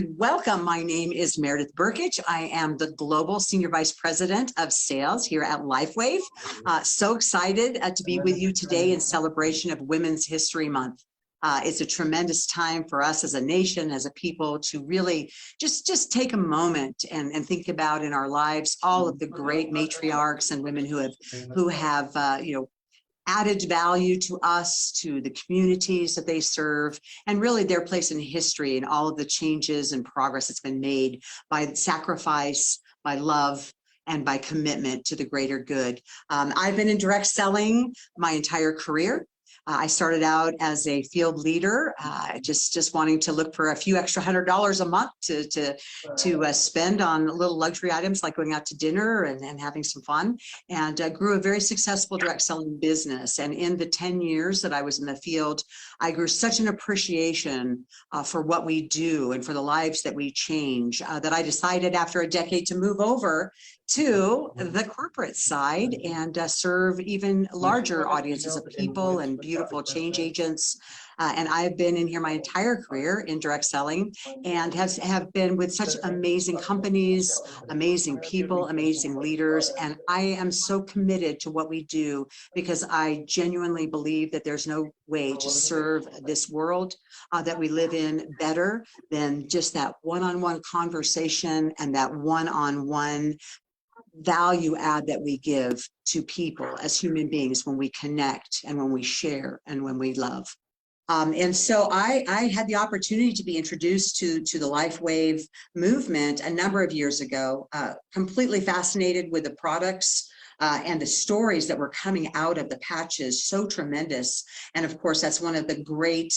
Welcome. My name is Meredith Burkich. I am the Global Senior Vice President of Sales here at Lifewave. So excited to be with you today in celebration of Women's History Month. It's a tremendous time for us as a nation, as a people, to really just take a moment and think about in our lives all of the great matriarchs and women who have added value to us, to the communities that they serve, and really their place in history and all of the changes and progress that's been made by sacrifice, by love, and by commitment to the greater good. I've been in direct selling my entire career. I started out as a field leader, just wanting to look for a few extra $100 a month to spend on little luxury items like going out to dinner and having some fun, and grew a very successful direct selling business. And in the 10 years that I was in the field, I grew such an appreciation for what we do and for the lives that we change that I decided after a decade to move over to the corporate side and serve even larger audiences of people and beautiful change agents. And I've been in here my entire career in direct selling and have been with such amazing companies, amazing people, amazing leaders. And I am so committed to what we do because I genuinely believe that there's no way to serve this world that we live in better than just that one-on-one conversation and that one-on-one value add that we give to people as human beings when we connect and when we share and when we love. And so I had the opportunity to be introduced to the Lifewave movement a number of years ago, completely fascinated with the products and the stories that were coming out of the patches, so tremendous. And of course, that's one of the great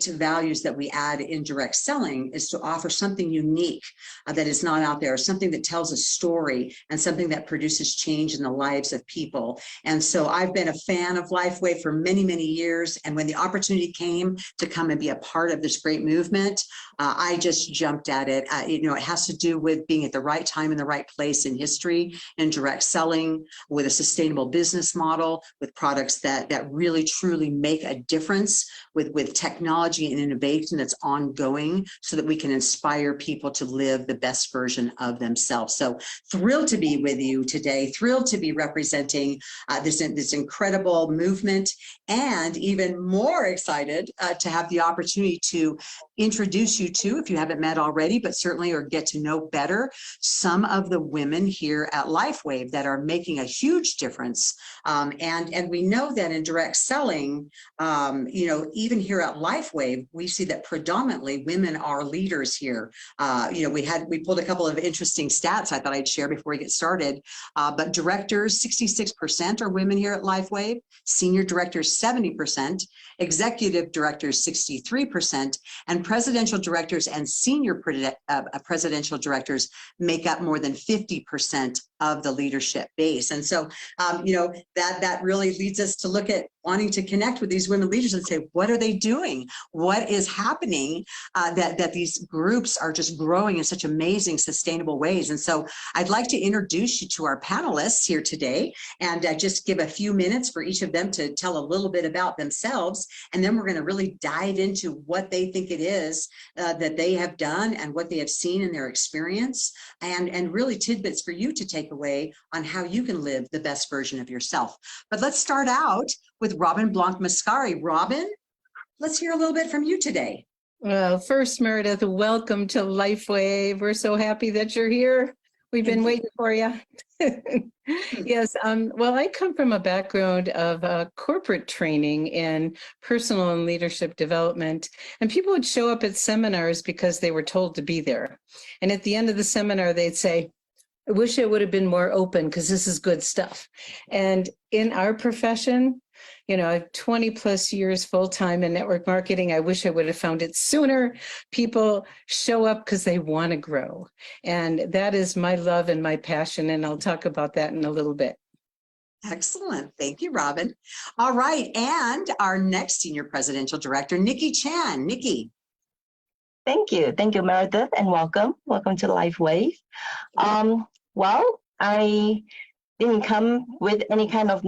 values that we add in direct selling, is to offer something unique that is not out there, something that tells a story and something that produces change in the lives of people. And so I've been a fan of Lifewave for many, many years. And when the opportunity came to come and be a part of this great movement, I just jumped at it. It has to do with being at the right time in the right place in history and direct selling, with a sustainable business model, with products that really truly make a difference, with technology and innovation that's ongoing, so that we can inspire people to live the best version of themselves. So thrilled to be with you today, thrilled to be representing this incredible movement, and even more excited to have the opportunity to introduce you to, if you haven't met already, but certainly or get to know better, some of the women here at Lifewave that are making a huge difference. And we know that in direct selling, even here at Lifewave, we see that predominantly women are leaders here. We pulled a couple of interesting stats I thought I'd share before we get started. But directors, 66% are women here at Lifewave, senior directors, 70%, executive directors, 63%, and presidential directors and senior presidential directors make up more than 50% of the leadership base. And so, that really leads us to look at wanting to connect with these women leaders and say, what are they doing? What is happening that these groups are just growing in such amazing, sustainable ways? And so I'd like to introduce you to our panelists here today and just give a few minutes for each of them to tell a little bit about themselves. And then we're going to really dive into what they think it is that they have done and what they have seen in their experience, and really tidbits for you to take away on how you can live the best version of yourself. But let's start out with Robin Blanc-Mascari. Robin, let's hear a little bit from you today. Well, first, Meredith, welcome to Lifewave. We're so happy that you're here. We've been waiting for you. Yes, well, I come from a background of corporate training in personal and leadership development, and people would show up at seminars because they were told to be there. And at the end of the seminar, they'd say, I wish it would have been more open because this is good stuff. And in our profession, I have 20 plus years full-time in network marketing. I wish I would have found it sooner. People show up because they want to grow. And that is my love and my passion. And I'll talk about that in a little bit. Excellent. Thank you, Robin. All right. And our next senior presidential director, Nikki Chan. Nikki. Thank you. Thank you, Meredith, and welcome. Welcome to Lifewave. Well, I didn't come with any kind of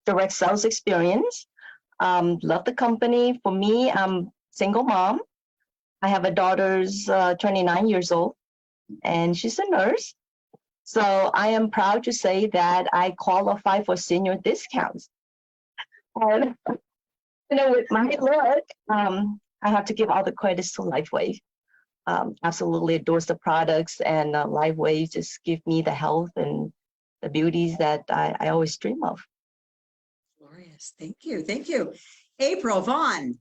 direct sales experience. Love the company. For me, I'm single mom. I have a daughter's 29 years old, and she's a nurse. So I am proud to say that I qualify for senior discounts. And with my luck, I have to give all the credits to Lifewave. Absolutely adores the products, and Lifewave just give me the health and the beauties that I always dream of. Glorious. Thank you. Thank you. April Vaughn.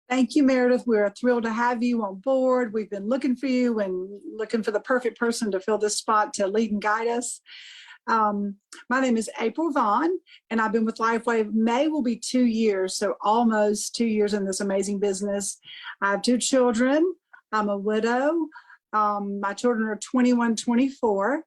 Thank you, Meredith. We're thrilled to have you on board. We've been looking for you and looking for the perfect person to fill this spot to lead and guide us. My name is April Vaughn, and I've been with Lifewave. May will be 2 years, so almost 2 years in this amazing business. I have 2 children. I'm a widow. My children are 21, 24,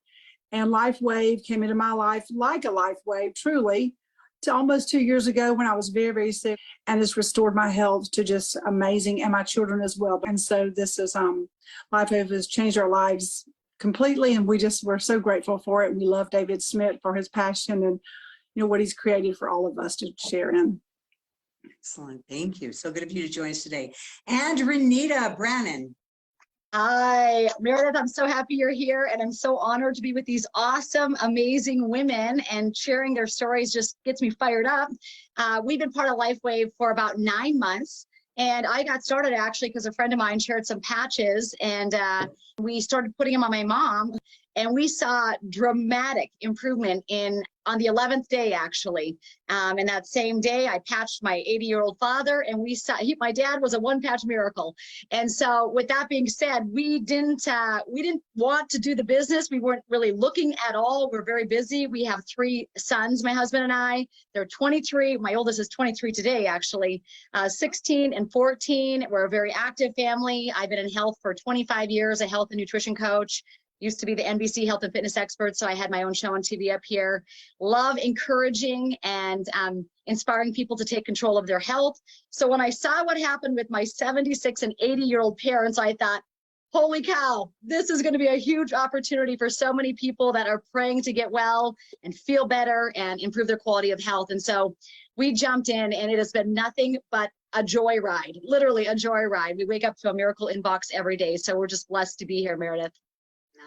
and Lifewave came into my life like a Lifewave, truly, to almost 2 years ago when I was very, very sick, and it's restored my health to just amazing, and my children as well. And so this is, Lifewave has changed our lives completely, and we're so grateful for it. We love David Smith for his passion and what he's created for all of us to share in. Excellent. Thank you. So good of you to join us today. And Renita Brannon. Hi, Meredith. I'm so happy you're here, and I'm so honored to be with these awesome, amazing women, and sharing their stories just gets me fired up. We've been part of Lifewave for about 9 months, and I got started actually because a friend of mine shared some patches, and we started putting them on my mom, and we saw dramatic improvement on the 11th day, actually. And that same day, I patched my 80-year-old father, and my dad was a one-patch miracle. And so, with that being said, we didn't want to do the business. We weren't really looking at all. We're very busy. We have 3 sons, my husband and I. They're 23. My oldest is 23 today, actually. 16 and 14. We're a very active family. I've been in health for 25 years, a health and nutrition coach. Used to be the NBC health and fitness expert, so I had my own show on TV up here. Love encouraging and inspiring people to take control of their health. So when I saw what happened with my 76 and 80-year-old parents, I thought, holy cow, this is going to be a huge opportunity for so many people that are praying to get well and feel better and improve their quality of health. And so we jumped in, and it has been nothing but a joyride, literally a joyride. We wake up to a miracle inbox every day. So we're just blessed to be here, Meredith.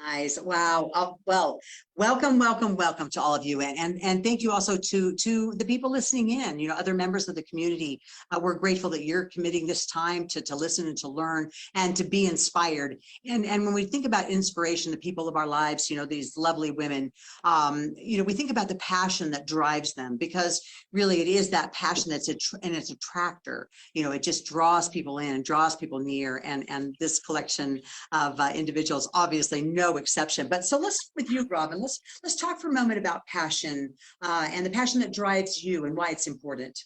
Nice. Wow. Well, welcome to all of you. And thank you also to the people listening in, other members of the community. We're grateful that you're committing this time to listen and to learn and to be inspired. And when we think about inspiration, the people of our lives, these lovely women, we think about the passion that drives them, because really it is that passion that's and it's a attractor. It just draws people in and draws people near. And this collection of individuals, obviously no exception. But so let's start with you, Robin. Let's talk for a moment about passion and the passion that drives you and why it's important.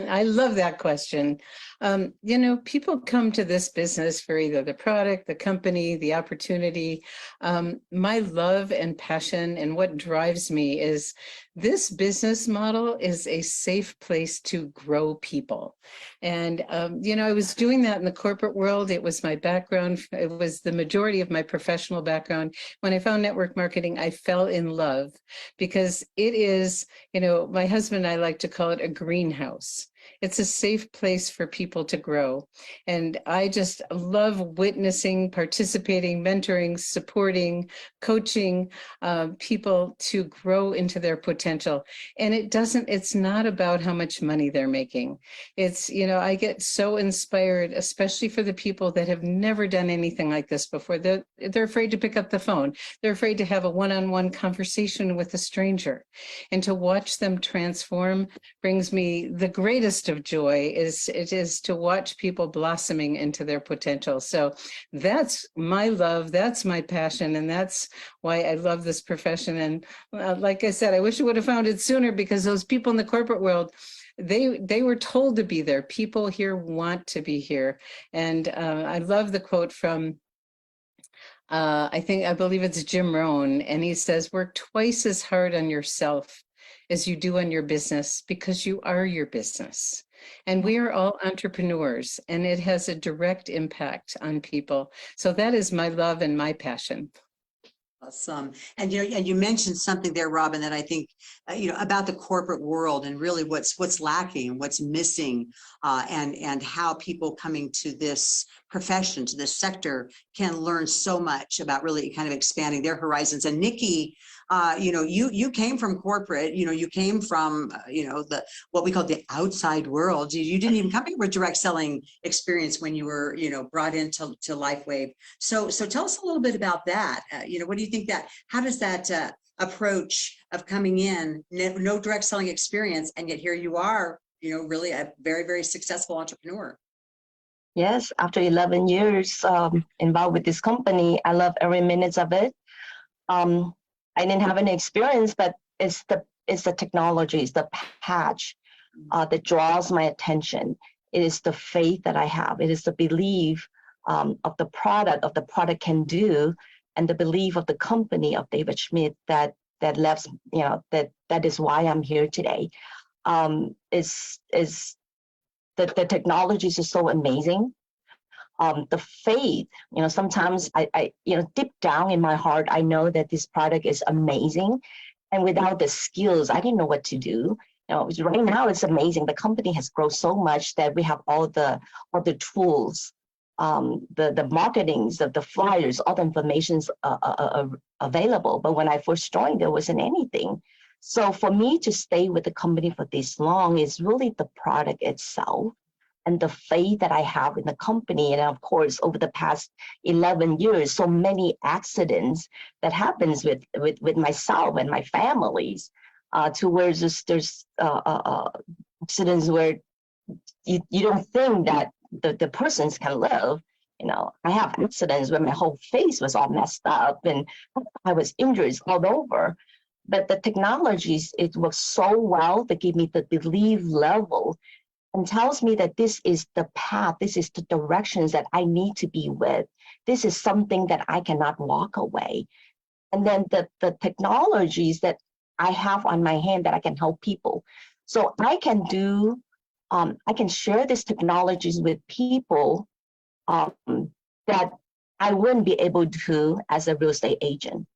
I love that question. People come to this business for either the product, the company, the opportunity. My love and passion and what drives me is this business model is a safe place to grow people. And, I was doing that in the corporate world. It was my background. It was the majority of my professional background. When I found network marketing, I fell in love because it is, my husband and I like to call it a greenhouse. It's a safe place for people to grow. And I just love witnessing, participating, mentoring, supporting, coaching people to grow into their potential. And it's not about how much money they're making. It's, I get so inspired, especially for the people that have never done anything like this before. They're afraid to pick up the phone. They're afraid to have a one-on-one conversation with a stranger. And to watch them transform brings me the greatest of joy. It is to watch people blossoming into their potential. So that's my love, that's my passion, and that's why I love this profession. And like I said, I wish I would have found it sooner, because those people in the corporate world, they were told to be there. People here want to be here. And I love the quote from I believe it's Jim Rohn, and he says, work twice as hard on yourself as you do on your business, because you are your business. And we are all entrepreneurs, and it has a direct impact on people. So that is my love and my passion. Awesome. And and you mentioned something there, Robin, that I think about the corporate world and really what's lacking, what's missing, and how people coming to this profession, to this sector, can learn so much about really kind of expanding their horizons. And Nikki, you came from corporate. You came from the what we call the outside world. You didn't even come here with direct selling experience when you were brought into Lifewave. So tell us a little bit about that. What do you think how does that approach of coming in, no direct selling experience, and yet here you are, really a very, very successful entrepreneur? Yes, after 11 years involved with this company, I love every minute of it. I didn't have any experience, but it's the technology, it's the patch that draws my attention. It is the faith that I have. It is the belief of the product can do, and the belief of the company of David Schmidt that left, that is why I'm here today. Is the technologies is so amazing. The faith, sometimes I deep down in my heart, I know that this product is amazing, and without the skills, I didn't know what to do. Right now it's amazing. The company has grown so much that we have all the tools, the marketings, the flyers, all the information's available. But when I first joined, there wasn't anything. So for me to stay with the company for this long is really the product itself and the faith that I have in the company. And of course, over the past 11 years, so many accidents that happens with myself and my families, to where there's accidents where you don't think that the persons can live. I have accidents where my whole face was all messed up and I was injured all over. But the technologies, it works so well to give me the belief level and tells me that this is the path, this is the directions that I need to be with. This is something that I cannot walk away. And then the technologies that I have on my hand that I can help people. So I can I can share these technologies with people that I wouldn't be able to as a real estate agent.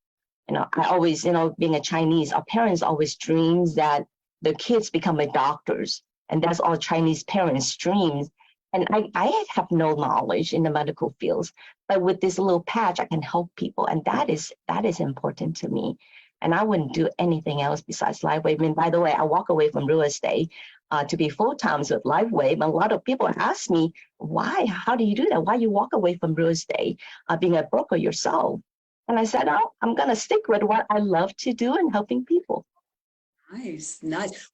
I always, being a Chinese, our parents always dreams that their kids become doctors. And that's all Chinese parents' dreams. And I have no knowledge in the medical fields, but with this little patch, I can help people. And that is important to me. And I wouldn't do anything else besides Lifewave. And by the way, I walk away from real estate to be full-time with Lifewave. And a lot of people ask me, why? How do you do that? Why you walk away from real estate, being a broker yourself? And I said, oh, I'm going to stick with what I love to do and helping people. Nice.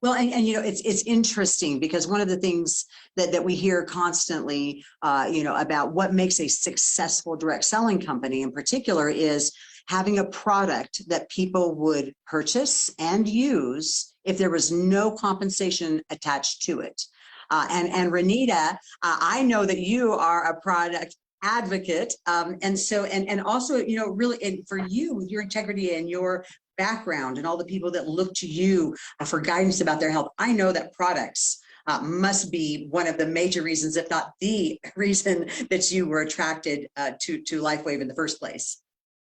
Well, and it's interesting because one of the things that we hear constantly, about what makes a successful direct selling company in particular is having a product that people would purchase and use if there was no compensation attached to it. And Renita, I know that you are a product advocate, and also, really, and for you, your integrity and your background and all the people that look to you for guidance about their health, I know that products must be one of the major reasons, if not the reason, that you were attracted to Lifewave in the first place.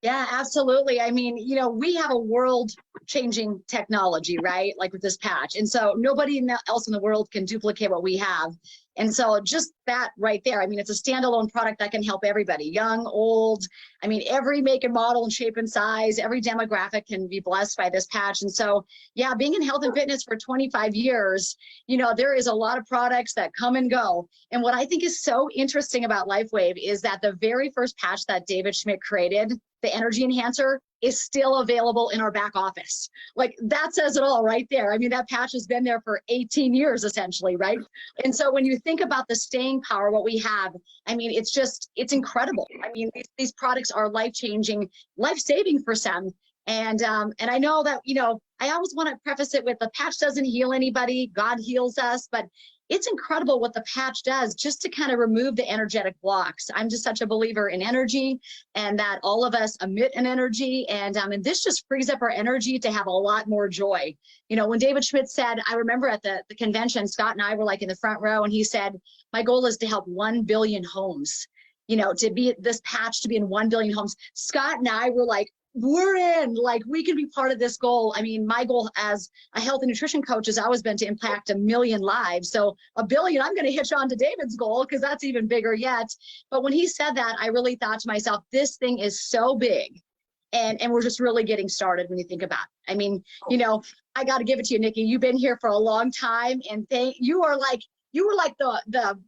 Yeah, absolutely. I mean, we have a world-changing technology, right? Like with this patch. And so nobody else in the world can duplicate what we have. And so just that right there, I mean, it's a standalone product that can help everybody, young, old. I mean, every make and model and shape and size, every demographic can be blessed by this patch. And so, yeah, being in health and fitness for 25 years, there is a lot of products that come and go. And what I think is so interesting about Lifewave is that the very first patch that David Schmidt created, the energy enhancer, is still available in our back office. Like, that says it all right there. I mean, that patch has been there for 18 years essentially, right? And so when you think about the staying power, what we have, I mean, it's incredible. I mean, these products are life-changing, life-saving for some. And I know that, I always want to preface it with the patch doesn't heal anybody, God heals us, but it's incredible what the patch does just to kind of remove the energetic blocks. I'm just such a believer in energy and that all of us emit an energy. And this just frees up our energy to have a lot more joy. When David Schmidt said, I remember at the convention, Scott and I were like in the front row, and he said, my goal is to help 1 billion homes, to be this patch to be in 1 billion homes. Scott and I were like, we're in, like, we can be part of this goal. I mean, my goal as a health and nutrition coach has always been to impact 1 million lives. So 1 billion, I'm going to hitch on to David's goal because that's even bigger yet. But when he said that, I really thought to myself, this thing is so big. And we're just really getting started when you think about it. I mean, you know, I got to give it to you, Nikki. You've been here for a long time, and you were like the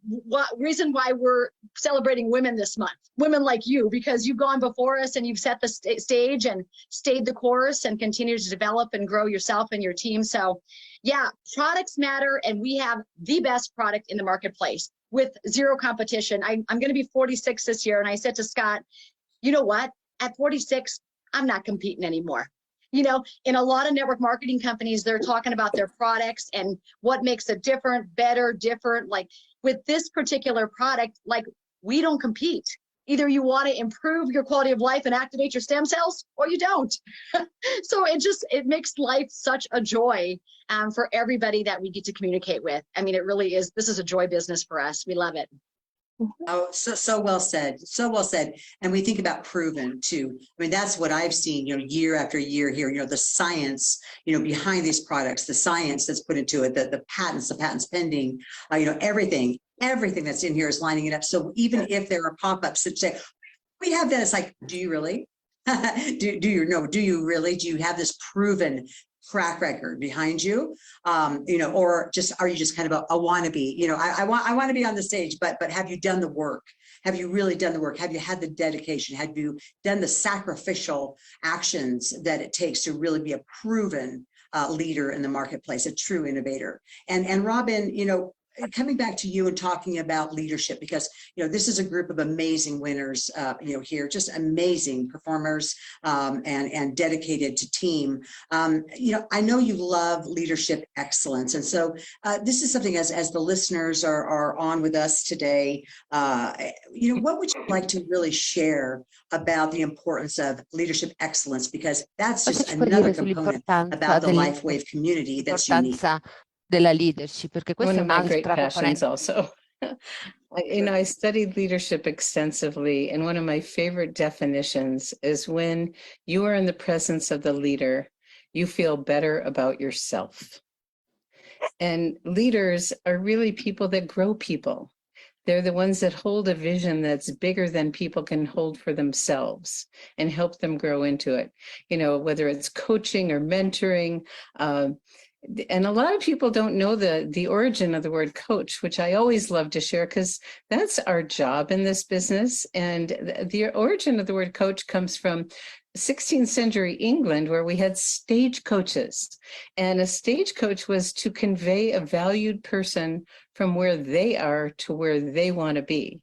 reason why we're celebrating women this month. Women like you, because you've gone before us and you've set the stage and stayed the course and continue to develop and grow yourself and your team. So, yeah, products matter, and we have the best product in the marketplace with zero competition. I'm going to be 46 this year, and I said to Scott, you know what? At 46, I'm not competing anymore. You know, in a lot of network marketing companies, they're talking about their products and what makes it different, better, different. Like with this particular product, like we don't compete. Either you want to improve your quality of life and activate your stem cells, or you don't. So it makes life such a joy for everybody that we get to communicate with. I mean, it really is. This is a joy business for us. We love it. Oh, so well said. So well said. And we think about proven too. I mean, that's what I've seen, you know, year after year here, you know, the science, you know, behind these products, the science that's put into it, the patents pending, you know, everything that's in here is lining it up. So even if there are pop-ups that say, we have that, it's like, do you really? do you really? Do you have this proven track record behind you, you know, or just are you just kind of a wannabe? You know, I want to be on the stage, but have you done the work? Have you really done the work? Have you had the dedication? Have you done the sacrificial actions that it takes to really be a proven leader in the marketplace, a true innovator? And Robin, you know, coming back to you and talking about leadership, because, you know, this is a group of amazing winners, you know, here, just amazing performers and dedicated to team. You know, I know you love leadership excellence. And so this is something as the listeners are on with us today, you know, what would you like to really share about the importance of leadership excellence? Because that's just another component about the Lifewave community that's unique. Della leadership, perché One questa è of my great un'altra passions componente. also. You know, I studied leadership extensively, and one of my favorite definitions is when you are in the presence of the leader, you feel better about yourself. And leaders are really people that grow people. They're the ones that hold a vision that's bigger than people can hold for themselves and help them grow into it. You know, whether it's coaching or mentoring, and a lot of people don't know the origin of the word coach, which I always love to share because that's our job in this business. And the origin of the word coach comes from 16th century England, where we had stagecoaches. And a stagecoach was to convey a valued person from where they are to where they want to be.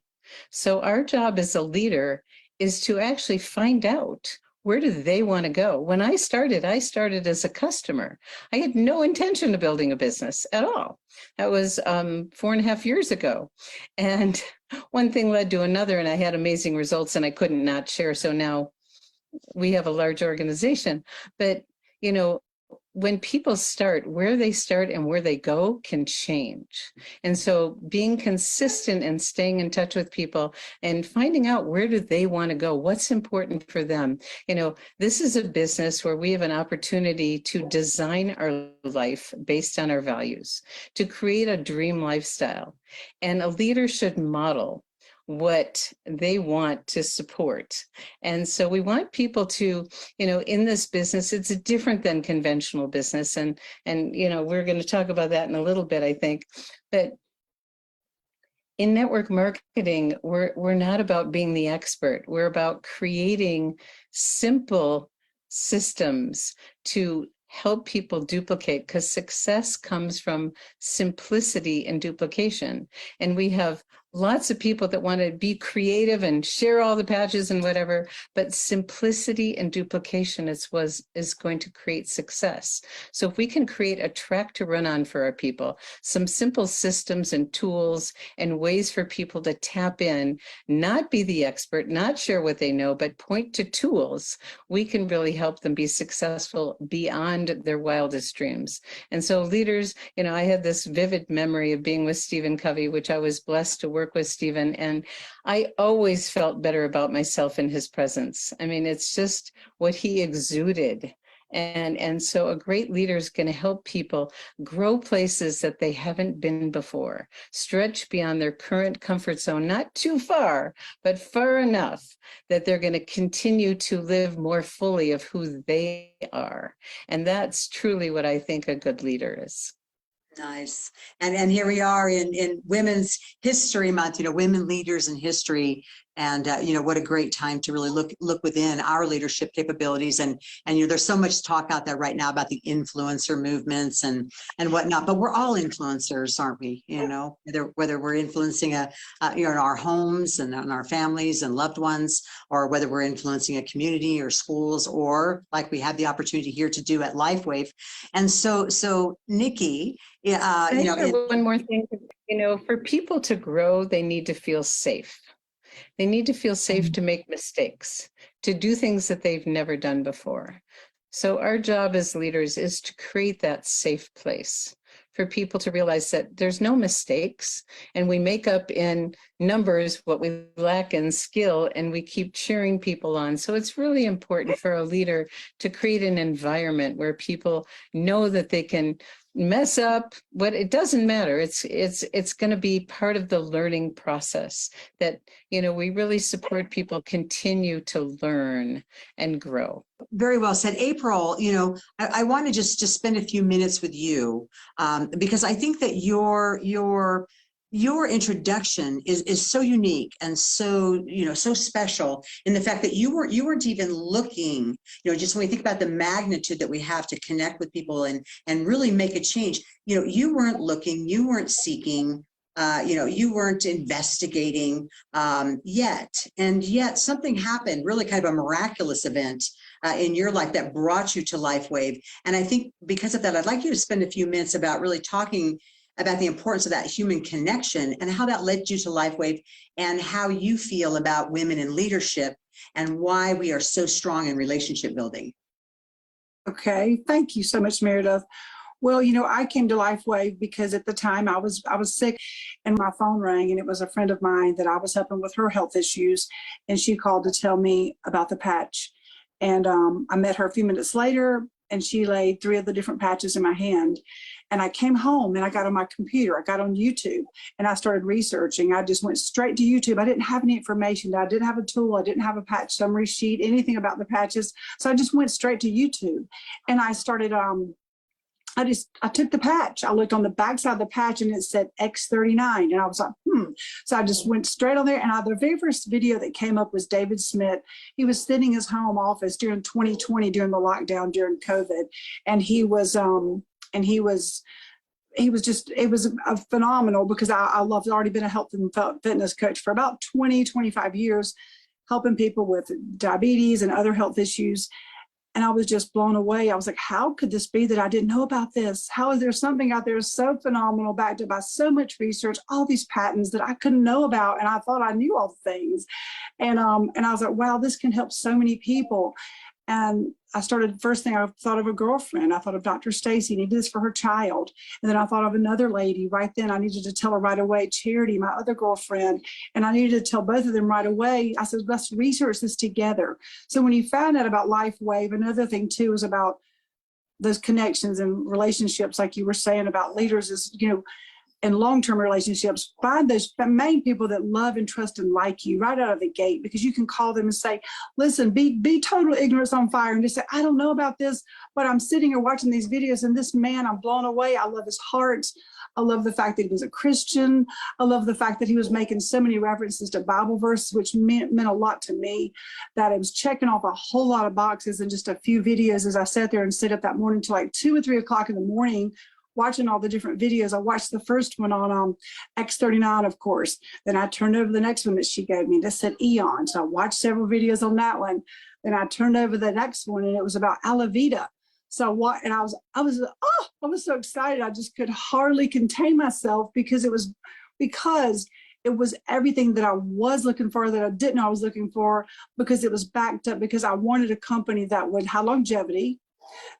So our job as a leader is to actually find out, where do they want to go? When I started as a customer. I had no intention of building a business at all. That was 4.5 years ago. And one thing led to another, and I had amazing results, and I couldn't not share. So now we have a large organization. But, you know, when people start, where they start and where they go can change. And so being consistent and staying in touch with people and finding out where do they want to go, what's important for them. You know, this is a business where we have an opportunity to design our life based on our values, to create a dream lifestyle. And a leader should model what they want to support. And so we want people to, you know, in this business, it's different than conventional business. And you know, we're going to talk about that in a little bit, I think. But in network marketing, we're not about being the expert. We're about creating simple systems to help people duplicate, because success comes from simplicity and duplication. And we have lots of people that want to be creative and share all the patches and whatever, but simplicity and duplication is going to create success. So if we can create a track to run on for our people, some simple systems and tools and ways for people to tap in, not be the expert, not share what they know, but point to tools, we can really help them be successful beyond their wildest dreams. And so leaders, you know, I had this vivid memory of being with Stephen Covey, which I was blessed to work work with Stephen, and I always felt better about myself in his presence. I mean, it's just what he exuded. And so a great leader is going to help people grow places that they haven't been before, stretch beyond their current comfort zone, not too far, but far enough that they're going to continue to live more fully of who they are. And that's truly what I think a good leader is. Nice. And here we are in Women's History Month, women leaders in history. And, what a great time to really look within our leadership capabilities. And there's so much talk out there right now about the influencer movements and whatnot, but we're all influencers, aren't we? Whether we're influencing in our homes and in our families and loved ones, or whether we're influencing a community or schools, or like we have the opportunity here to do at Lifewave. And so Nikki, one more thing, for people to grow, they need to feel safe. They need to feel safe to make mistakes, to do things that they've never done before. So our job as leaders is to create that safe place for people to realize that there's no mistakes, and we make up in numbers what we lack in skill, and we keep cheering people on. So it's really important for a leader to create an environment where people know that they can mess up, but it doesn't matter. It's going to be part of the learning process that, we really support people continue to learn and grow. Very well said. April, I want to just spend a few minutes with you because I think that your introduction is so unique and so, so special in the fact that you weren't even looking, just when we think about the magnitude that we have to connect with people and really make a change, you weren't looking, you weren't seeking, you weren't investigating yet. And yet something happened, really kind of a miraculous event in your life that brought you to Lifewave. And I think because of that, I'd like you to spend a few minutes about really talking about the importance of that human connection and how that led you to Lifewave and how you feel about women in leadership and why we are so strong in relationship building. Okay, thank you so much, Meredith. Well, I came to Lifewave because at the time I was sick and my phone rang, and it was a friend of mine that I was helping with her health issues, and she called to tell me about the patch. And I met her a few minutes later, and she laid 3 of the different patches in my hand. And I came home and I got on my computer, I got on YouTube, and I started researching. I just went straight to YouTube. I didn't have any information. I didn't have a tool. I didn't have a patch summary sheet, anything about the patches. So I just went straight to YouTube, and I started, I took the patch. I looked on the back side of the patch and it said X39. And I was like, So I just went straight on there. And the very first video that came up was David Smith. He was sitting in his home office during 2020, during the lockdown, during COVID. And it was a phenomenal, because I've already been a health and fitness coach for about 25 years, helping people with diabetes and other health issues. And I was just blown away. I was like, how could this be that I didn't know about this? How is there something out there so phenomenal, backed up by so much research, all these patents that I couldn't know about? And I thought I knew all the things. And I was like, wow, this can help so many people. And I started, first thing I thought of a girlfriend. I thought of Dr. Stacy, needed this for her child. And then I thought of another lady right then. I needed to tell her right away, Charity, my other girlfriend. And I needed to tell both of them right away. I said, let's research this together. So when you found out about Lifewave, another thing too is about those connections and relationships, like you were saying about leaders, is, and long-term relationships, find those main people that love and trust and like you right out of the gate, because you can call them and say, listen, be total ignorance on fire, and just say, I don't know about this, but I'm sitting here watching these videos, and this man, I'm blown away. I love his heart. I love the fact that he was a Christian. I love the fact that he was making so many references to Bible verses, which meant a lot to me, that it was checking off a whole lot of boxes in just a few videos. As I sat there and stayed up that morning till like 2 or 3 o'clock in the morning, watching all the different videos. I watched the first one on X39, of course. Then I turned over the next one that she gave me that said Eon. So I watched several videos on that one. Then I turned over the next one, and it was about Alavita. So what? And I was so excited. I just could hardly contain myself, because it was everything that I was looking for, that I didn't know I was looking for, because it was backed up, because I wanted a company that would have longevity,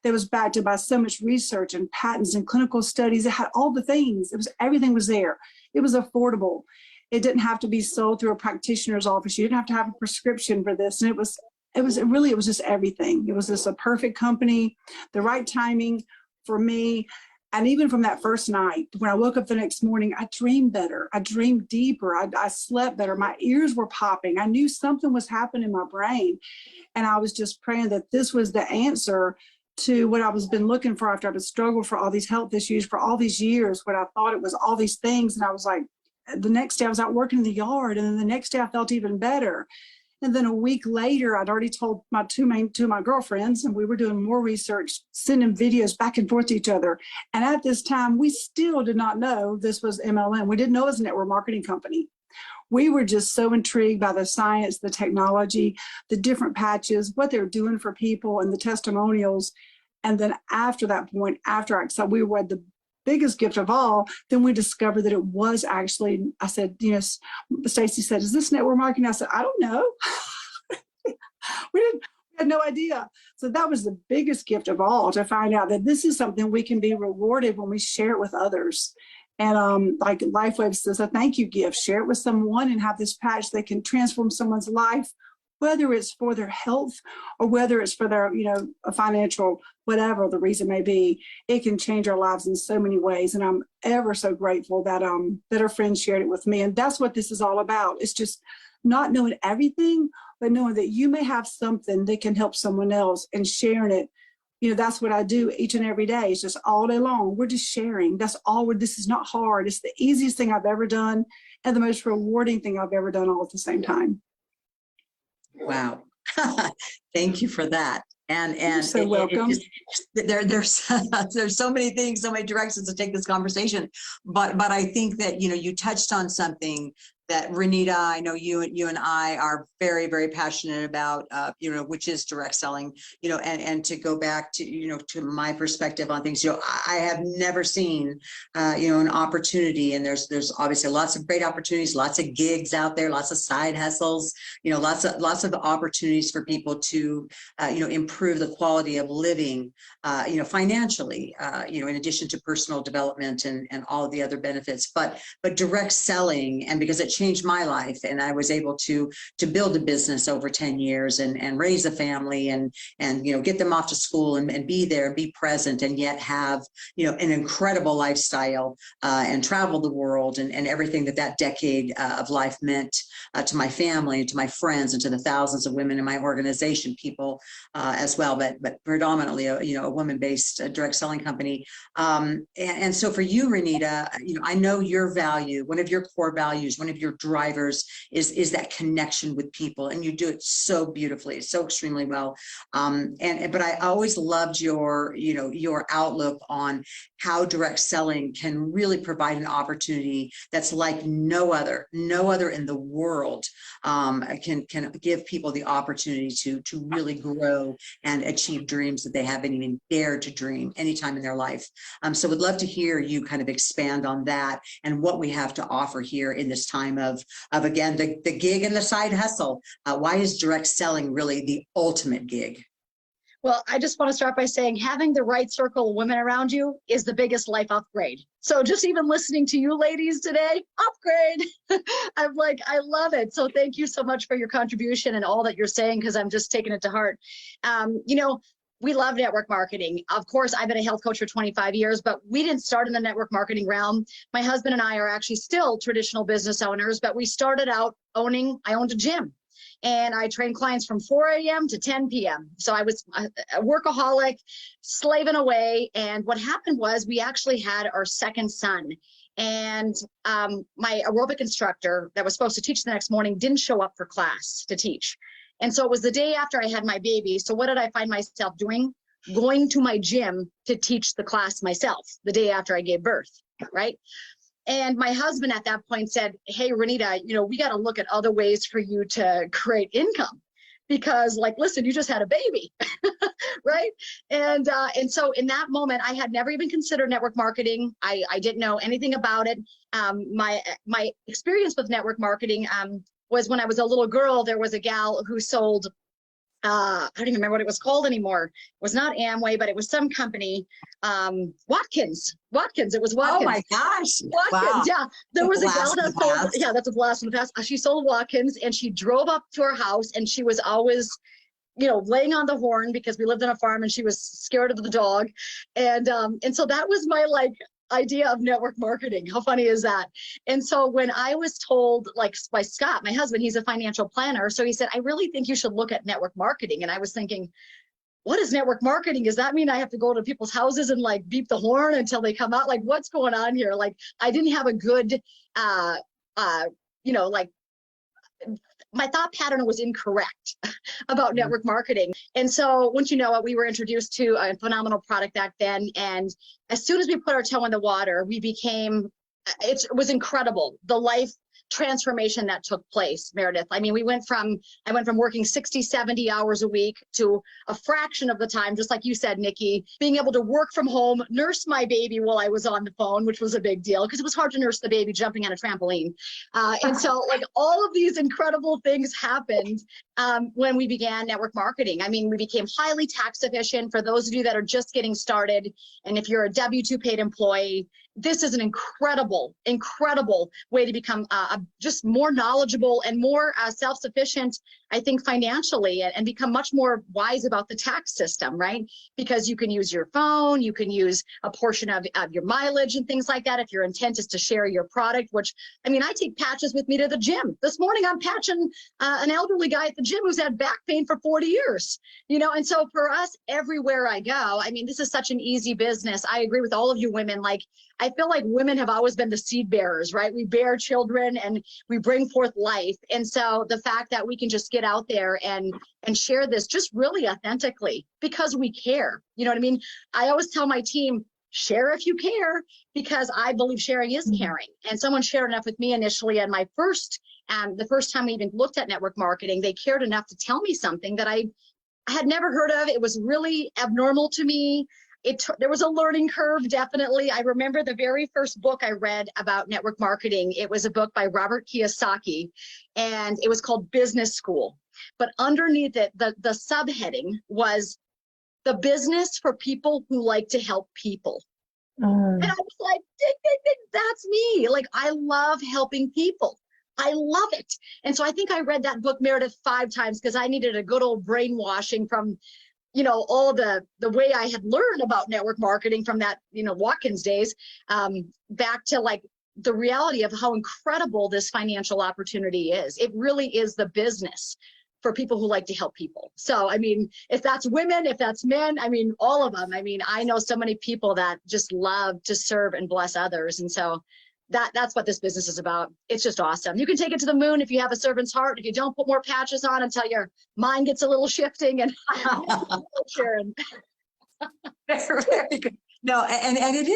that was backed up by so much research and patents and clinical studies. It had all the things. Everything was there. It was affordable. It didn't have to be sold through a practitioner's office. You didn't have to have a prescription for this. And it was just everything. It was just a perfect company, the right timing for me. And even from that first night, when I woke up the next morning, I dreamed better. I dreamed deeper. I slept better. My ears were popping. I knew something was happening in my brain. And I was just praying that this was the answer to what I was been looking for after I had struggled for all these health issues for all these years, when I thought it was all these things. And I was like, the next day I was out working in the yard. And then the next day I felt even better. And then a week later, I'd already told my two of my girlfriends, and we were doing more research, sending videos back and forth to each other. And at this time, we still did not know this was MLM. We didn't know it was a network marketing company. We were just so intrigued by the science, the technology, the different patches, what they were doing for people, and the testimonials. And then after that point, after I said we were the biggest gift of all, then we discovered that it was actually, I said, Stacy said, is this network marketing? I said, I don't know. we had no idea. So that was the biggest gift of all, to find out that this is something we can be rewarded when we share it with others. And like Lifewave says, a thank you gift, share it with someone and have this patch that can transform someone's life, whether it's for their health or whether it's for their, a financial, whatever the reason may be. It can change our lives in so many ways. And I'm ever so grateful that that our friends shared it with me. And that's what this is all about. It's just not knowing everything, but knowing that you may have something that can help someone else, and sharing it. That's what I do each and every day. It's just all day long. We're just sharing. That's all this is not hard. It's the easiest thing I've ever done and the most rewarding thing I've ever done all at the same time. Wow. Thank you for that. And You're so welcome. There's so many things, so many directions to take this conversation. But I think that, you touched on something that, Renita, I know you and I are very, very passionate about, which is direct selling, and to go back to, to my perspective on things, I have never seen, an opportunity, and there's obviously lots of great opportunities, lots of gigs out there, lots of side hustles, lots of opportunities for people to, improve the quality of living, financially, in addition to personal development and all of the other benefits, but direct selling, and because it changed my life, and I was able to build a business over 10 years and raise a family and get them off to school and be there and be present, and yet have an incredible lifestyle and travel the world and everything that decade of life meant to my family and to my friends and to the thousands of women in my organization, people as well, but predominantly a woman-based direct selling company. And so for you, Renita, I know your value, one of your core values, one of your drivers is that connection with people, and you do it so beautifully, so extremely well. But I always loved your outlook on how direct selling can really provide an opportunity that's like no other in the world, can give people the opportunity to really grow and achieve dreams that they haven't even dared to dream anytime in their life. So would love to hear you kind of expand on that and what we have to offer here in this time of again, the gig and the side hustle. Why is direct selling really the ultimate gig? Well, I just want to start by saying having the right circle of women around you is the biggest life upgrade. So just even listening to you ladies today, upgrade. I'm like, I love it. So thank you so much for your contribution and all that you're saying, because I'm just taking it to heart. We love network marketing. Of course, I've been a health coach for 25 years, but we didn't start in the network marketing realm. My husband and I are actually still traditional business owners, but we started out I owned a gym. And I trained clients from 4 a.m. to 10 p.m. So I was a workaholic, slaving away. And what happened was we actually had our second son. And my aerobic instructor that was supposed to teach the next morning didn't show up for class to teach. And so it was the day after I had my baby. So what did I find myself doing? Going to my gym to teach the class myself the day after I gave birth, right? And my husband at that point said, hey, Renita, we got to look at other ways for you to create income, because listen, you just had a baby, right? And so in that moment, I had never even considered network marketing. I didn't know anything about it. My experience with network marketing was when I was a little girl. There was a gal who sold I don't even remember what it was called anymore. It was not Amway, but it was some company. Watkins. It was Watkins. Oh my gosh. Watkins, Wow. yeah. There was a blast gal from that the sold, past. yeah, that's a blast from the past. She sold Watkins, and she drove up to our house, and she was always, laying on the horn because we lived on a farm, and she was scared of the dog. And so that was my idea of network marketing. How funny is that? And so when I was told, by Scott, my husband, he's a financial planner, so he said, I really think you should look at network marketing. And I was thinking, what is network marketing? Does that mean I have to go to people's houses and beep the horn until they come out? What's going on here? I didn't have a good, my thought pattern was incorrect about network marketing. And so once you know it, we were introduced to a phenomenal product back then. And as soon as we put our toe in the water, it was incredible. The life transformation that took place, Meredith. I mean, I went from working 60, 70 hours a week to a fraction of the time, just like you said, Nikki, being able to work from home, nurse my baby while I was on the phone, which was a big deal because it was hard to nurse the baby jumping on a trampoline. And so all of these incredible things happened when we began network marketing. I mean, we became highly tax efficient for those of you that are just getting started. And if you're a W-2 paid employee, this is an incredible way to become just more knowledgeable and more self-sufficient, I think, financially, and become much more wise about the tax system, right? Because you can use your phone, you can use a portion of your mileage and things like that if your intent is to share your product, which, I mean, I take patches with me to the gym. This morning, I'm patching an elderly guy at the gym who's had back pain for 40 years, and so for us, everywhere I go, I mean, this is such an easy business. I agree with all of you women. I feel like women have always been the seed bearers, right? We bear children and we bring forth life. And so the fact that we can just get out there and share this just really authentically because we care. You know what I mean? I always tell my team, share if you care, because I believe sharing is caring. And someone shared enough with me initially at my the first time we even looked at network marketing, they cared enough to tell me something that I had never heard of. It was really abnormal to me. There was a learning curve, definitely. I remember the very first book I read about network marketing. It was a book by Robert Kiyosaki, and it was called Business School. But underneath it, the subheading was the business for people who like to help people. And I was like, ding, ding, ding, that's me. I love helping people. I love it. And so I think I read that book, Meredith, 5 times because I needed a good old brainwashing from all the way I had learned about network marketing from that, Watkins days, back to the reality of how incredible this financial opportunity is. It really is the business for people who like to help people. So, I mean, if that's women, if that's men, I mean, all of them. I mean, I know so many people that just love to serve and bless others. And so that's what this business is about. It's just awesome. You can take it to the moon if you have a servant's heart. If you don't, put more patches on until your mind gets a little shifting and Sharon. Very good. No, and it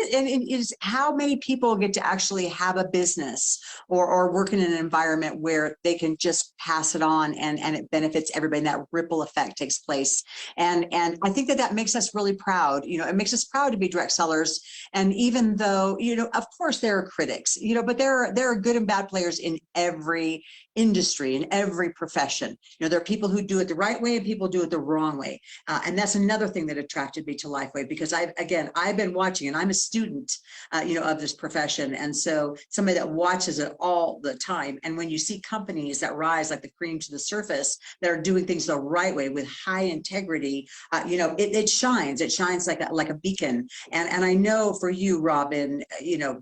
is how many people get to actually have a business or work in an environment where they can just pass it on and it benefits everybody. And that ripple effect takes place. And I think that makes us really proud. It makes us proud to be direct sellers. And even though, of course there are critics, but there are good and bad players in every industry, in every profession. There are people who do it the right way and people do it the wrong way. And that's another thing that attracted me to Lifewave, because I've been watching, and I'm a student, of this profession. And so somebody that watches it all the time. And when you see companies that rise like the cream to the surface, that are doing things the right way with high integrity, it shines. It shines like a beacon. And I know for you, Robin,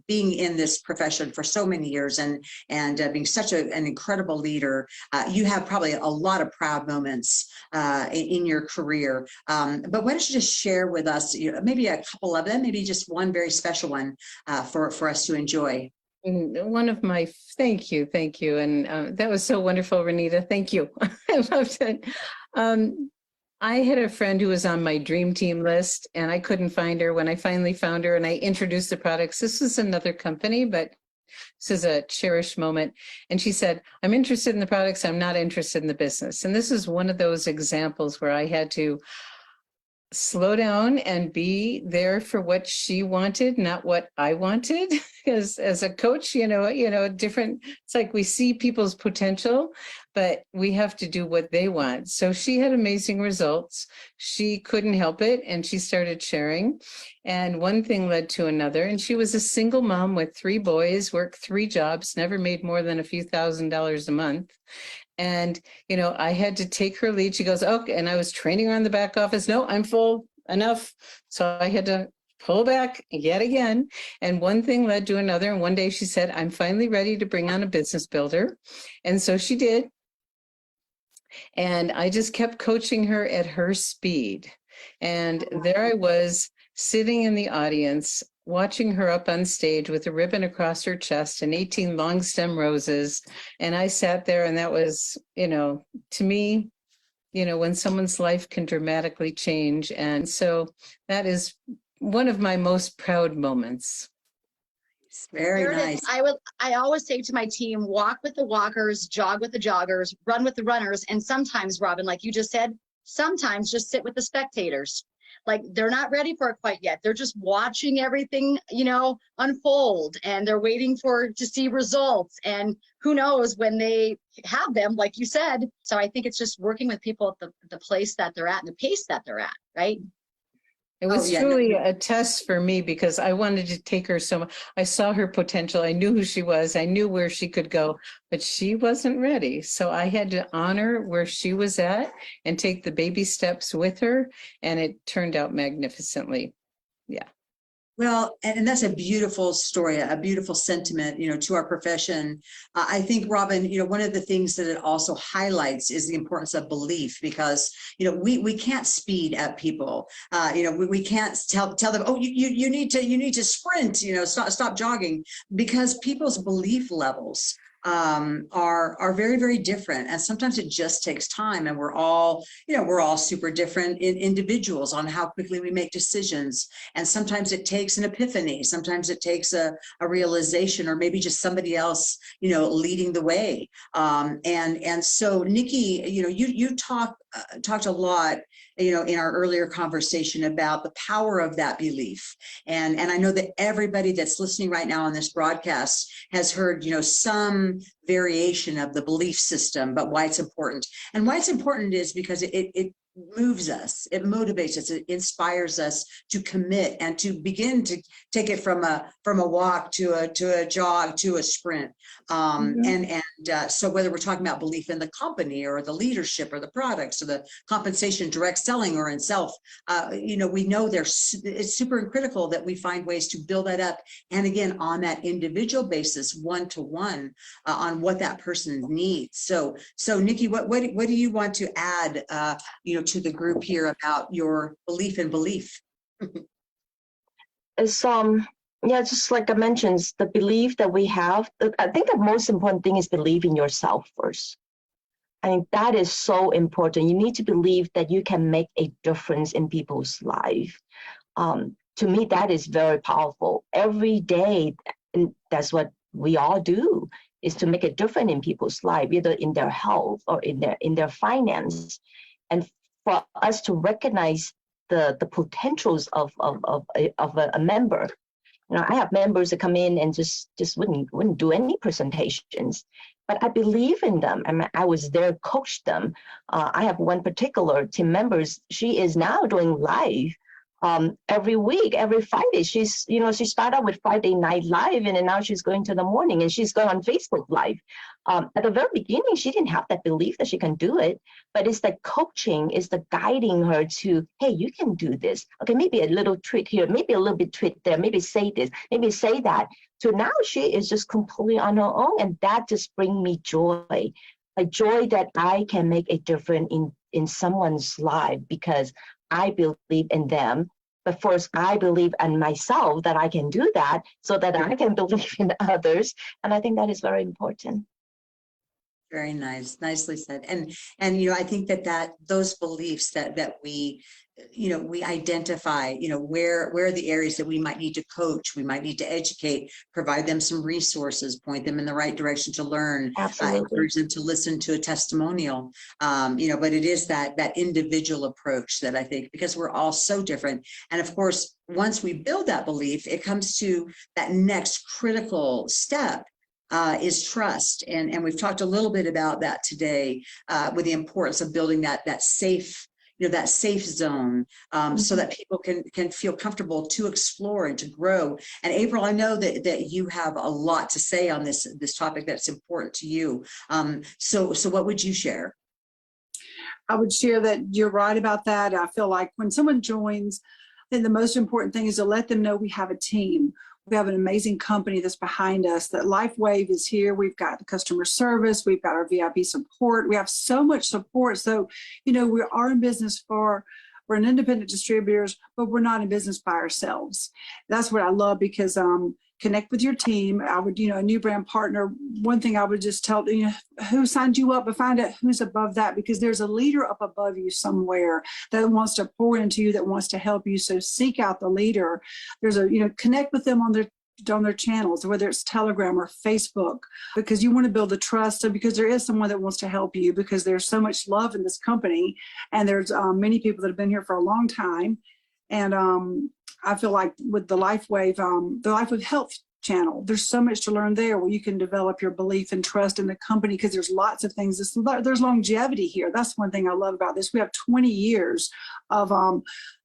being in this profession for so many years and being such an incredible leader, you have probably a lot of proud moments in your career. But why don't you just share with us, maybe a couple of them, maybe just one very special one for us to enjoy. One of my, thank you. And that was so wonderful, Renita. Thank you. I loved it. I had a friend who was on my dream team list and I couldn't find her. When I finally found her and I introduced the products, this was another company, but this is a cherished moment. And she said, I'm interested in the products. I'm not interested in the business. And this is one of those examples where I had to slow down and be there for what she wanted, not what I wanted. Because as a coach, different, it's like we see people's potential, but we have to do what they want. So she had amazing results. She couldn't help it, and she started sharing. And one thing led to another. And she was a single mom with 3 boys, worked 3 jobs, never made more than a few $1,000s a month. And, I had to take her lead. She goes, okay. And I was training her in the back office. No, I'm full, enough. So I had to pull back yet again. And one thing led to another. And one day she said, I'm finally ready to bring on a business builder. And so she did. And I just kept coaching her at her speed. And there I was sitting in the audience, watching her up on stage with a ribbon across her chest and 18 long stem roses. And I sat there, and that was, to me, when someone's life can dramatically change. And so that is one of my most proud moments. It's very Meredith, nice. I always say to my team, walk with the walkers, jog with the joggers, run with the runners. And sometimes, Robin, like you just said, sometimes just sit with the spectators. Like they're not ready for it quite yet. They're just watching everything, unfold, and they're waiting to see results. And who knows when they have them, like you said. So I think it's just working with people at the place that they're at and the pace that they're at, right? It was yeah, truly a test for me because I wanted to take her so much. I saw her potential. I knew who she was. I knew where she could go, but she wasn't ready. So I had to honor where she was at and take the baby steps with her. And it turned out magnificently. Yeah. Well, and that's a beautiful story, a beautiful sentiment, to our profession. I think, Robin, one of the things that it also highlights is the importance of belief, because, we can't speed up people. We can't tell them, oh, you need to sprint, stop jogging, because people's belief levels are very, very different. And sometimes it just takes time. And we're all super different individuals on how quickly we make decisions. And sometimes it takes an epiphany. Sometimes it takes a realization, or maybe just somebody else, leading the way. And so, Nikki, you talked a lot, in our earlier conversation about the power of that belief. And I know that everybody that's listening right now on this broadcast has heard, some variation of the belief system, but why it's important. And why it's important is because it moves us, it motivates us, it inspires us to commit and to begin to take it from a walk to a jog to a sprint. So whether we're talking about belief in the company or the leadership or the products or the compensation, direct selling, or in self, we know it's super critical that we find ways to build that up. And again, on that individual basis, one-to-one, on what that person needs. So Nikki, what do you want to add, to the group here about your belief in belief? It's just like I mentioned, the belief that we have. I think the most important thing is believe in yourself first. I think that is so important. You need to believe that you can make a difference in people's life. To me, that is very powerful. Every day, and that's what we all do, is to make a difference in people's life, either in their health or in their finance. And for us to recognize the potentials of a member. I have members that come in and just wouldn't do any presentations, but I believe in them. I was there, coached them. I have one particular team member. She is now doing live every week, every Friday. She started out with Friday Night Live, and then now she's going to the morning, and she's going on Facebook Live. At the very beginning, she didn't have that belief that she can do it, but it's the coaching, it's the guiding her to, hey, you can do this. Okay, maybe a little tweak here, maybe a little bit tweak there, maybe say this, maybe say that. So now she is just completely on her own, and that just brings me joy, a joy that I can make a difference in someone's life because I believe in them. But first, I believe in myself that I can do that so that I can believe in others. And I think that is very important. Very nice, nicely said. And I think that those beliefs that we, we identify, where are the areas that we might need to coach, we might need to educate, provide them some resources, point them in the right direction to learn, Absolutely. encourage them to listen to a testimonial. But it is that individual approach that I think, because we're all so different. And of course, once we build that belief, it comes to that next critical step. Is trust, and we've talked a little bit about that today, with the importance of building that safe, that safe zone, so that people can feel comfortable to explore and to grow. And April, I know that you have a lot to say on this topic that's important to you. So what would you share? I would share that you're right about that. I feel like when someone joins, then the most important thing is to let them know we have a team. We have an amazing company that's behind us, that Lifewave is here. We've got the customer service. We've got our VIP support. We have so much support. So, we are in business we're an independent distributors, but we're not in business by ourselves. That's what I love, because connect with your team. I would, a new brand partner, one thing I would just tell, who signed you up, but find out who's above that, because there's a leader up above you somewhere that wants to pour into you, that wants to help you. So seek out the leader. There's connect with them on their channels, whether it's Telegram or Facebook, because you want to build the trust. So because there is someone that wants to help you, because there's so much love in this company, and there's many people that have been here for a long time. And I feel like with the Lifewave Health channel, there's so much to learn there, where you can develop your belief and trust in the company, because there's lots of things. There's longevity here. That's one thing I love about this. We have 20 years of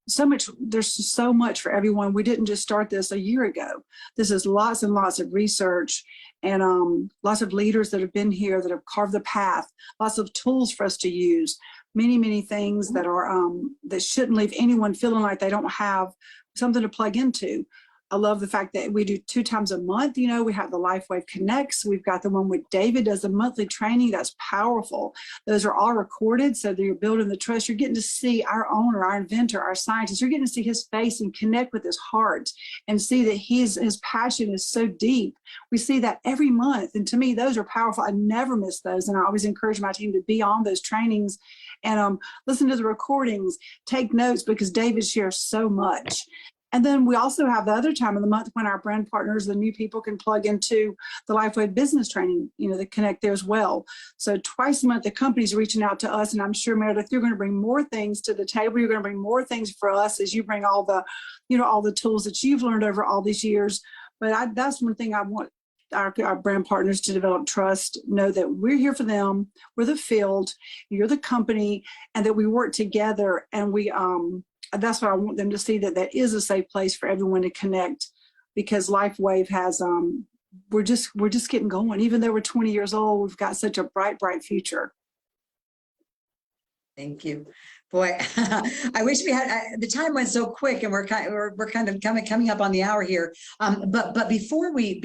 so much. There's so much for everyone. We didn't just start this a year ago. This is lots and lots of research, and lots of leaders that have been here, that have carved the path, lots of tools for us to use, many things that are that shouldn't leave anyone feeling like they don't have something to plug into. I love the fact that we do 2 times a month. We have the Lifewave Connects. We've got the one with David does a monthly training. That's powerful. Those are all recorded, so that you're building the trust. You're getting to see our owner, our inventor, our scientist. You're getting to see his face and connect with his heart, and see that his passion is so deep. We see that every month. And to me, those are powerful. I never miss those. And I always encourage my team to be on those trainings and listen to the recordings, take notes, because David shares so much. And then we also have the other time of the month when our brand partners, the new people, can plug into the Lifewave business training, they connect there as well. So twice a month, the company's reaching out to us. And I'm sure, Meredith, you're going to bring more things to the table. You're going to bring more things for us as you bring all the, all the tools that you've learned over all these years. But that's one thing I want our brand partners to develop trust, know that we're here for them. We're the field, you're the company, and that we work together. And that's what I want them to see, that is a safe place for everyone to connect, because Lifewave has, we're just getting going. Even though we're 20 years old, we've got such a bright future. Thank you. Boy, I wish we had, the time went so quick, and we're kind of coming up on the hour here. But before we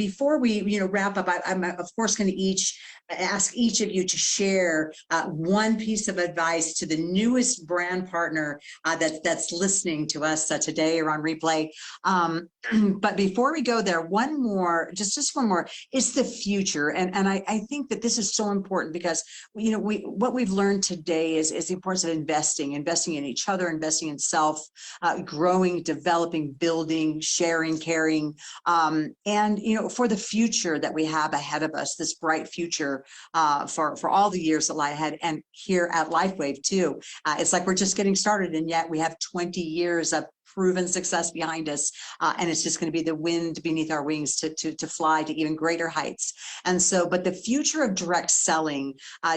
wrap up, I'm of course going to ask each of you to share one piece of advice to the newest brand partner that's listening to us today or on replay. But before we go there, one more, just one more, is the future. And I think that this is so important, because what we've learned today is the importance of investing in each other, investing in self, growing, developing, building, sharing, caring, and for the future that we have ahead of us, this bright future for all the years that lie ahead, and here at Lifewave too. It's like we're just getting started, and yet we have 20 years of proven success behind us, and it's just going to be the wind beneath our wings to fly to even greater heights. And so, but the future of direct selling,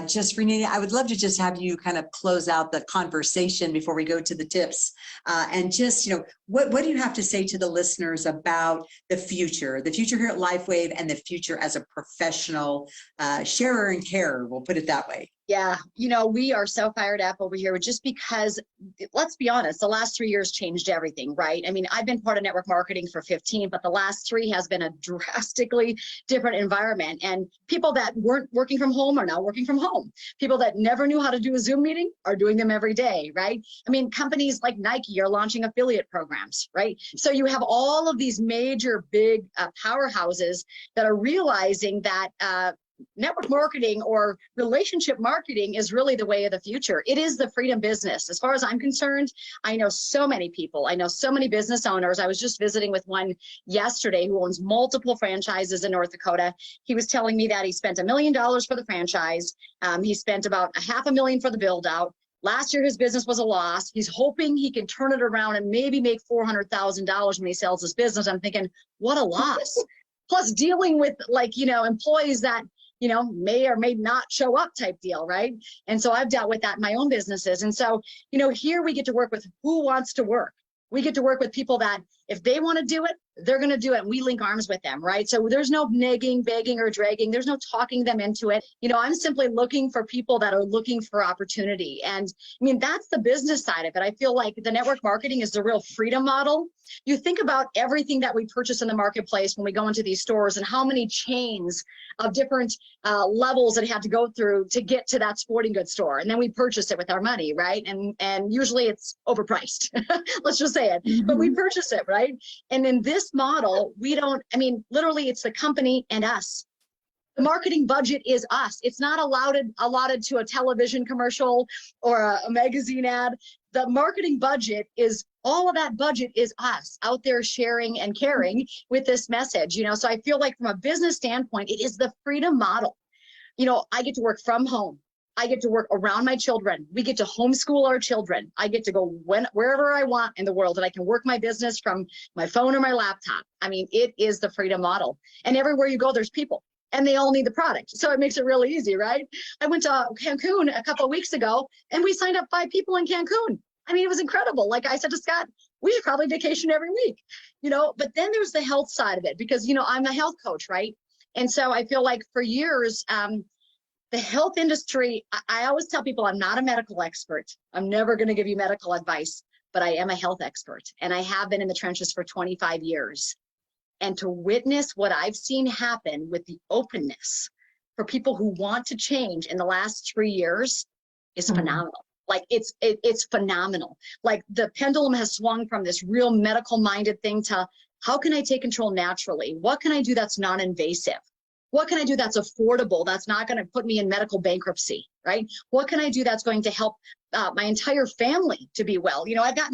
just Renee, I would love to just have you kind of close out the conversation before we go to the tips, and just what do you have to say to the listeners about the future here at Lifewave, and the future as a professional sharer and carer, we'll put it that way. Yeah, we are so fired up over here, just because, let's be honest, the last 3 years changed everything, right? I mean, I've been part of network marketing for 15, but the last 3 has been a drastically different environment. And people that weren't working from home are now working from home. People that never knew how to do a Zoom meeting are doing them every day, right? I mean, companies like Nike are launching affiliate programs, right? So you have all of these major big powerhouses that are realizing that network marketing or relationship marketing is really the way of the future. It is the freedom business. As far as I'm concerned, I know so many people. I know so many business owners. I was just visiting with one yesterday who owns multiple franchises in North Dakota. He was telling me that he spent $1 million for the franchise. He spent about $500,000 for the build out. Last year, his business was a loss. He's hoping he can turn it around and maybe make $400,000 when he sells his business. I'm thinking, what a loss. Plus dealing with employees that, may or may not show up type deal, right? And so I've dealt with that in my own businesses. And so, here we get to work with who wants to work. We get to work with people that if they want to do it, they're going to do it. And we link arms with them, right? So there's no nagging, begging, or dragging. There's no talking them into it. I'm simply looking for people that are looking for opportunity. And that's the business side of it. I feel like the network marketing is the real freedom model. You think about everything that we purchase in the marketplace when we go into these stores and how many chains of different levels that have to go through to get to that sporting goods store. And then we purchase it with our money, right? And usually it's overpriced. Let's just say it, but we purchase it, right? And in this model, literally it's the company and us. The marketing budget is us. It's not allotted to a television commercial or a magazine ad. The marketing budget is all of that budget is us out there sharing and caring with this message, so I feel like from a business standpoint, it is the freedom model. I get to work from home. I get to work around my children. We get to homeschool our children. I get to go wherever I want in the world, and I can work my business from my phone or my laptop. It is the freedom model. And everywhere you go, there's people, and they all need the product. So it makes it really easy, right? I went to Cancun a couple of weeks ago, and we signed up 5 people in Cancun. It was incredible. Like I said to Scott, we should probably vacation every week, but then there's the health side of it because, I'm a health coach, right? And so I feel like for years, the health industry, I always tell people I'm not a medical expert. I'm never going to give you medical advice, but I am a health expert. And I have been in the trenches for 25 years. And to witness what I've seen happen with the openness for people who want to change in the last 3 years is phenomenal. Like it's phenomenal. Like the pendulum has swung from this real medical minded thing to how can I take control naturally? What can I do that's non-invasive? What can I do that's affordable? That's not going to put me in medical bankruptcy, right? What can I do that's going to help my entire family to be well? I've got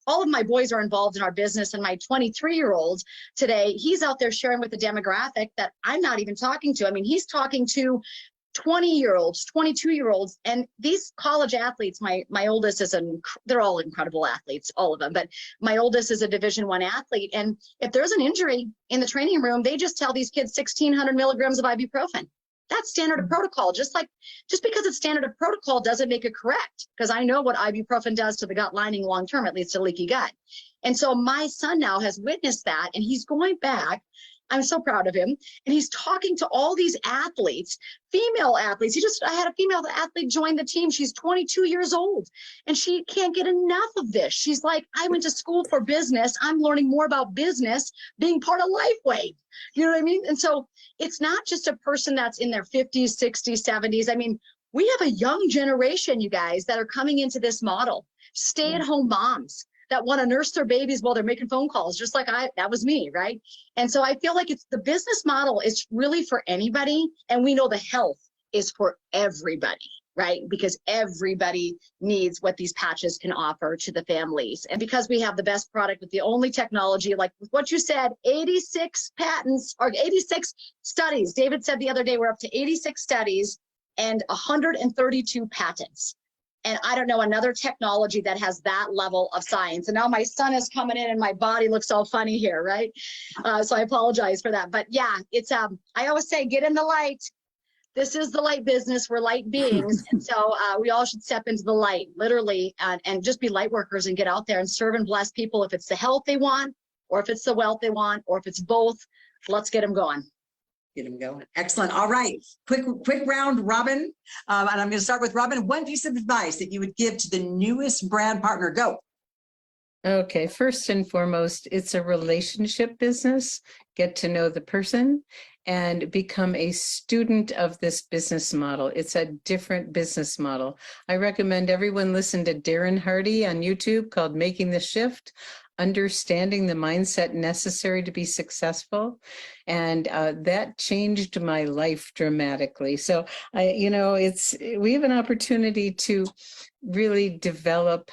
all of my boys are involved in our business, and my 23-year-old today, he's out there sharing with the demographic that I'm not even talking to. He's talking to 20-year-olds, 22-year-olds, and these college athletes, my oldest they're all incredible athletes, all of them, but my oldest is a Division I athlete. And if there's an injury in the training room, they just tell these kids 1,600 milligrams of ibuprofen. That's standard of protocol. Just because it's standard of protocol doesn't make it correct, because I know what ibuprofen does to the gut lining long-term. It leads to leaky gut. And so my son now has witnessed that, and he's going back. I'm so proud of him. And he's talking to all these athletes, female athletes. I had a female athlete join the team. She's 22 years old and she can't get enough of this. She's like, I went to school for business. I'm learning more about business being part of Lifewave. You know what I mean? And so it's not just a person that's in their 50s, 60s, 70s. We have a young generation, you guys, that are coming into this model, stay-at-home moms that want to nurse their babies while they're making phone calls, just like that was me, right? And so I feel like the business model is really for anybody. And we know the health is for everybody, right? Because everybody needs what these patches can offer to the families. And because we have the best product with the only technology, like with what you said, 86 patents or 86 studies. David said the other day, we're up to 86 studies and 132 patents. And I don't know another technology that has that level of science. And now my son is coming in and my body looks all funny here, right? So I apologize for that. But yeah, it's I always say, get in the light. This is the light business. We're light beings. And so we all should step into the light, literally, and just be light workers and get out there and serve and bless people. If it's the health they want, or if it's the wealth they want, or if it's both, let's get them going. Get them going. Excellent. All right. Quick round, Robin. And I'm going to start with Robin. One piece of advice that you would give to the newest brand partner. Go. Okay. First and foremost, it's a relationship business. Get to know the person and become a student of this business model. It's a different business model. I recommend everyone listen to Darren Hardy on YouTube called Making the Shift. understanding the mindset necessary to be successful. And that changed my life dramatically. So we have an opportunity to really develop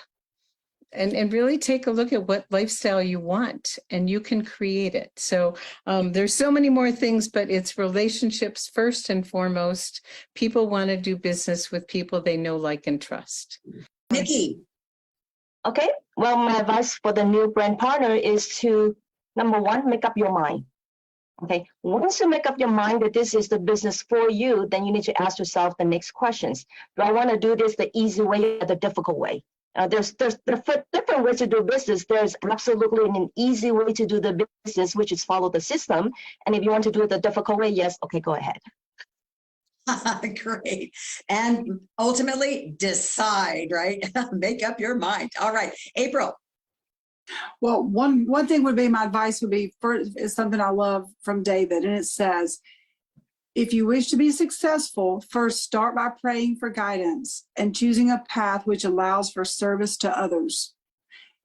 and really take a look at what lifestyle you want, and you can create it. So there's so many more things, but it's relationships first and foremost. People want to do business with people they know, like, and trust. Nikki. Okay, well, my advice for the new brand partner is to, number one, make up your mind. Okay, once you make up your mind that this is the business for you, then you need to ask yourself the next questions. Do I want to do this the easy way or the difficult way? There's different ways to do business. There's absolutely an easy way to do the business, which is follow the system. And if you want to do it the difficult way, yes, okay, go ahead. Great. And ultimately decide, right? Make up your mind. All right, April. Well, one thing would be, my advice would be, first, is something I love from David, and it says, if you wish to be successful, first start by praying for guidance and choosing a path which allows for service to others.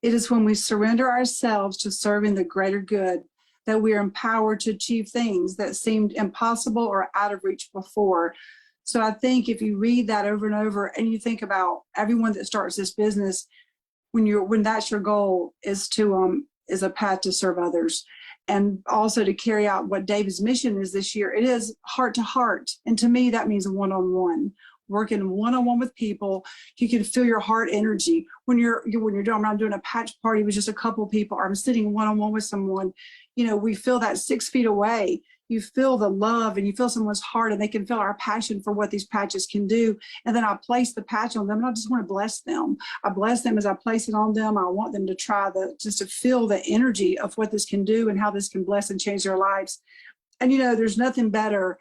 It is when we surrender ourselves to serving the greater good that we are empowered to achieve things that seemed impossible or out of reach before. So I think if you read that over and over, and you think about everyone that starts this business, when that's your goal, is a path to serve others. And also to carry out what David's mission is this year. It is heart to heart. And to me, that means one-on-one. Working one-on-one with people, you can feel your heart energy. When you're doing a patch party with just a couple of people, or I'm sitting one-on-one with someone, we feel that 6 feet away. You feel the love, and you feel someone's heart, and they can feel our passion for what these patches can do. And then I place the patch on them, and I just want to bless them. I bless them as I place it on them. I want them to try just to feel the energy of what this can do and how this can bless and change their lives. And there's nothing better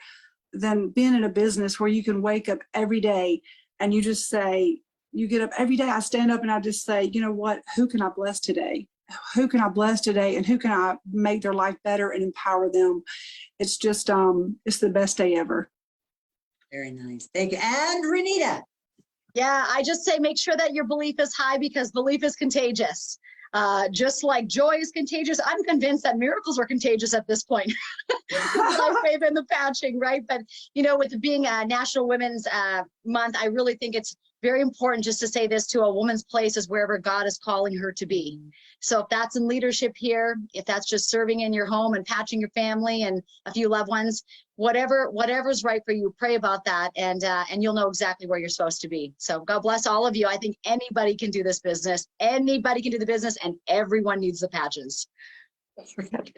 than being in a business where you can wake up every day and you just say, you get up every day, I stand up and I just say, you know what, who can I bless today? Who can I bless today? And who can I make their life better and empower them? It's just, it's the best day ever. Very nice. Thank you. And Renita. Yeah, I just say make sure that your belief is high, because belief is contagious. Just like joy is contagious, I'm convinced that miracles are contagious at this point. Lifewave and the patching, right? But, with it being a National Women's Month, I really think it's very important just to say this too: a woman's place is wherever God is calling her to be. So if that's in leadership here, if that's just serving in your home and patching your family and a few loved ones, whatever's right for you, pray about that, and you'll know exactly where you're supposed to be. So God bless all of you. I think anybody can do this business. Anybody can do the business, and everyone needs the patches.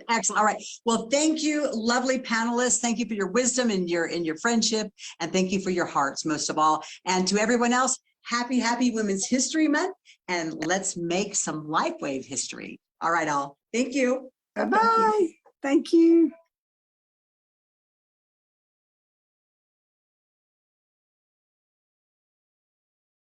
Excellent. All right. Well, thank you, lovely panelists. Thank you for your wisdom and your friendship, and thank you for your hearts, most of all. And to everyone else, happy Women's History Month, and let's make some Lifewave history. All right, all. Thank you. Bye-bye. Thank you.